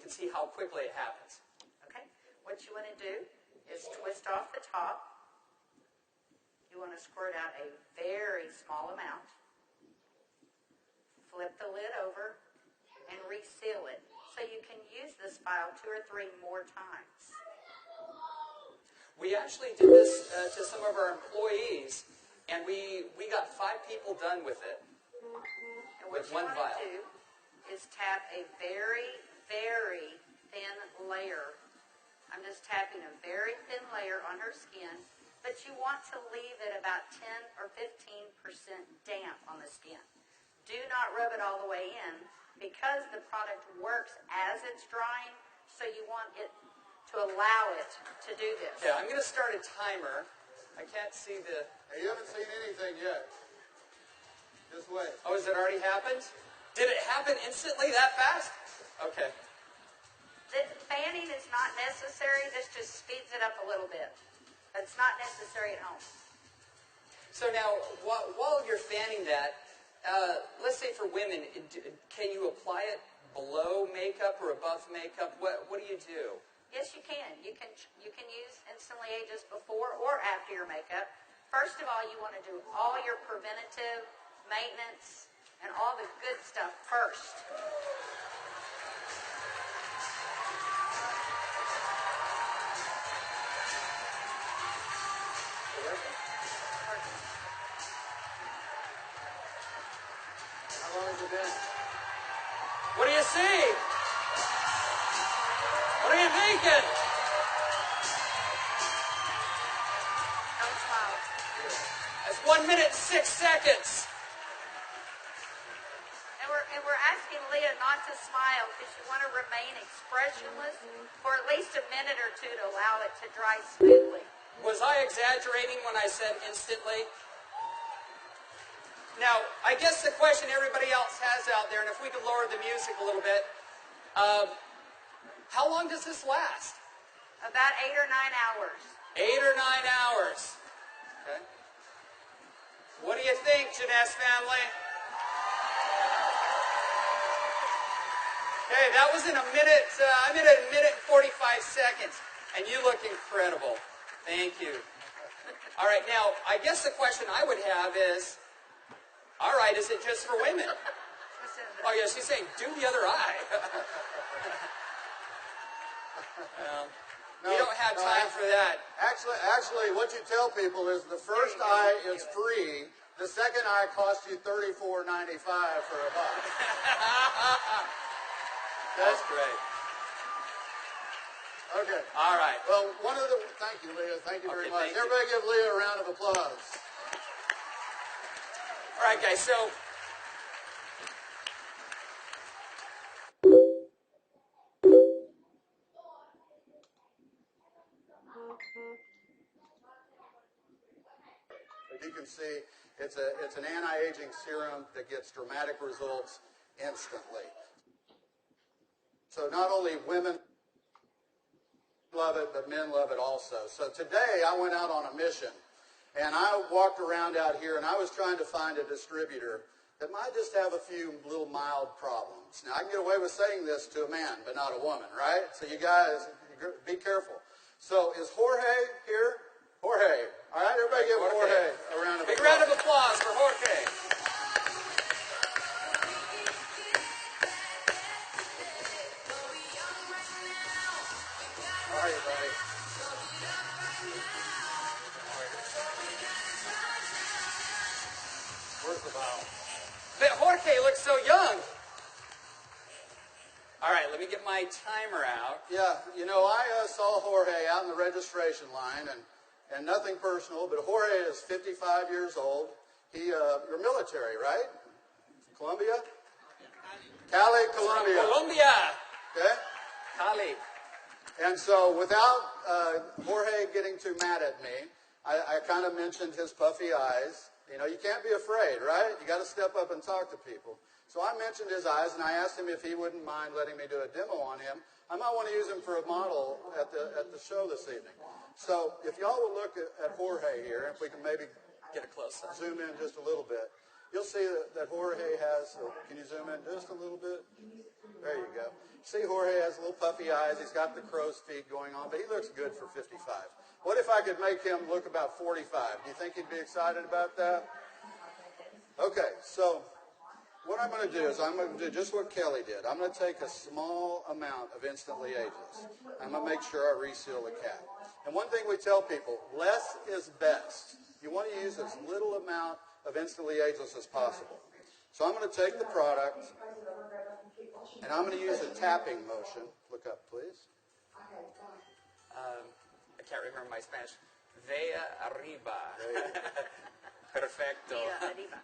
can see how quickly it happens. Okay. What you want to do is twist off the top. You want to squirt out a very small amount. Flip the lid over and reseal it so you can use this file 2 or 3 more times. We actually did this to some of our employees, and we got 5 people done with it. And what you want to do is tap a very, very thin layer. I'm just tapping a very thin layer on her skin, but you want to leave it about 10 or 15% damp on the skin. Do not rub it all the way in because the product works as it's drying, so you want it to allow it to do this. Okay, I'm going to start a timer. I can't see the... Hey, you haven't seen anything yet. Just wait. Oh, has it already happened? Did it happen instantly that fast? Okay. The fanning is not necessary. This just speeds it up a little bit. It's not necessary at home. So now, while you're fanning that, let's say for women, can you apply it below makeup or above makeup? What do you do? Yes, you can. You can use Instantly Ageless before or after your makeup. First of all, you want to do all your preventative maintenance and all the good stuff first. How long has it been? What do you see? What are you thinking? Don't smile. That's 1 minute and 6 seconds. And we're asking Leah not to smile because you want to remain expressionless for at least a minute or 2 to allow it to dry smoothly. Was I exaggerating when I said instantly? Now, I guess the question everybody else has out there, and if we could lower the music a little bit, how long does this last? About 8 or 9 hours. 8 or 9 hours. Okay. What do you think, Jeunesse family? Okay, that was in a minute. I'm at a minute and 45 seconds, and you look incredible. Thank you. All right, now, I guess the question I would have is, all right, is it just for women? Oh, yeah, she's saying, do the other eye. We don't have time for that. Actually, what you tell people is the first eye is free. The second eye costs you $34.95 for a buck. That's great. Okay. All right. Well, thank you, Leah. Thank you very much. Everybody give Leah a round of applause. All right, guys, so as you can see, it's an anti-aging serum that gets dramatic results instantly. So not only women love it, but men love it also. So today I went out on a mission, and I walked around out here, and I was trying to find a distributor that might just have a few little mild problems. Now, I can get away with saying this to a man, but not a woman, right? So you guys, be careful. So is Jorge here? Jorge. All right, everybody give Jorge a round of applause. Big round of applause for Jorge. How are you, buddy? Where's the bottle? But Jorge looks so young. All right, let me get my timer out. Yeah, you know, I saw Jorge out in the registration line, and nothing personal, but Jorge is 55 years old. You're military, right? Colombia? Cali, Colombia. Colombia. Okay? Cali. And so without Jorge getting too mad at me, I kind of mentioned his puffy eyes. You know, you can't be afraid, right? You got to step up and talk to people. So I mentioned his eyes, and I asked him if he wouldn't mind letting me do a demo on him. I might want to use him for a model at the show this evening. So if y'all will look at Jorge here, if we can maybe Get a close-up. zoom in just a little bit, you'll see that Jorge has, can you zoom in just a little bit? There you go. See, Jorge has little puffy eyes. He's got the crow's feet going on, but he looks good for 55. What if I could make him look about 45? Do you think he'd be excited about that? Okay, so what I'm going to do is I'm going to do just what Kelly did. I'm going to take a small amount of Instantly Ageless. I'm going to make sure I reseal the cap. And one thing we tell people, less is best. You want to use as little amount of Instantly Ageless as possible. So I'm going to take the product, and I'm going to use a tapping motion. Look up, please. I can't remember my Spanish. Vea arriba. Perfecto.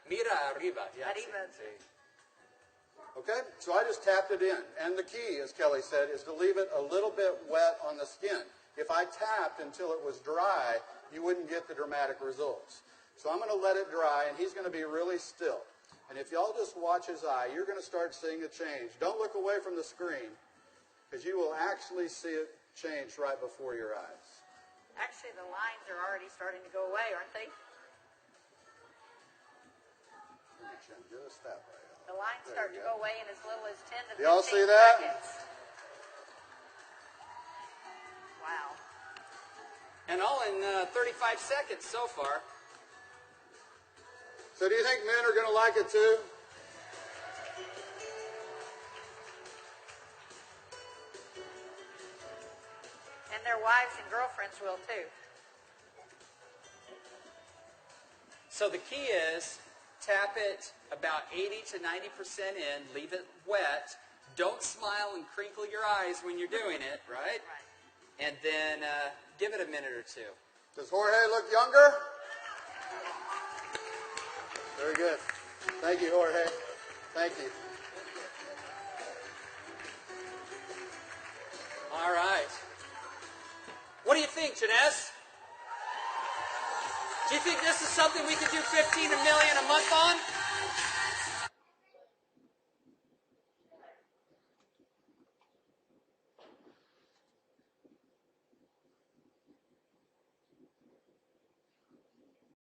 Mira arriba. Yes. Arriba. Okay, so I just tapped it in. And the key, as Kelly said, is to leave it a little bit wet on the skin. If I tapped until it was dry, you wouldn't get the dramatic results. So I'm going to let it dry, and he's going to be really still. And if y'all just watch his eye, you're going to start seeing a change. Don't look away from the screen, because you will actually see it change right before your eyes. Actually, the lines are already starting to go away, aren't they? Just that way. The lines start to go away in as little as 10 to 15 Y'all see that? seconds. Wow. And all in 35 seconds so far. So do you think men are going to like it too? And their wives and girlfriends will too. So the key is tap it about 80 to 90% in, leave it wet. Don't smile and crinkle your eyes when you're doing it, right? Right. And then give it a minute or two. Does Jorge look younger? Very good. Thank you, Jorge. Thank you. All right. What do you think, Jeunesse? Do you think this is something we could do 15 million a month on?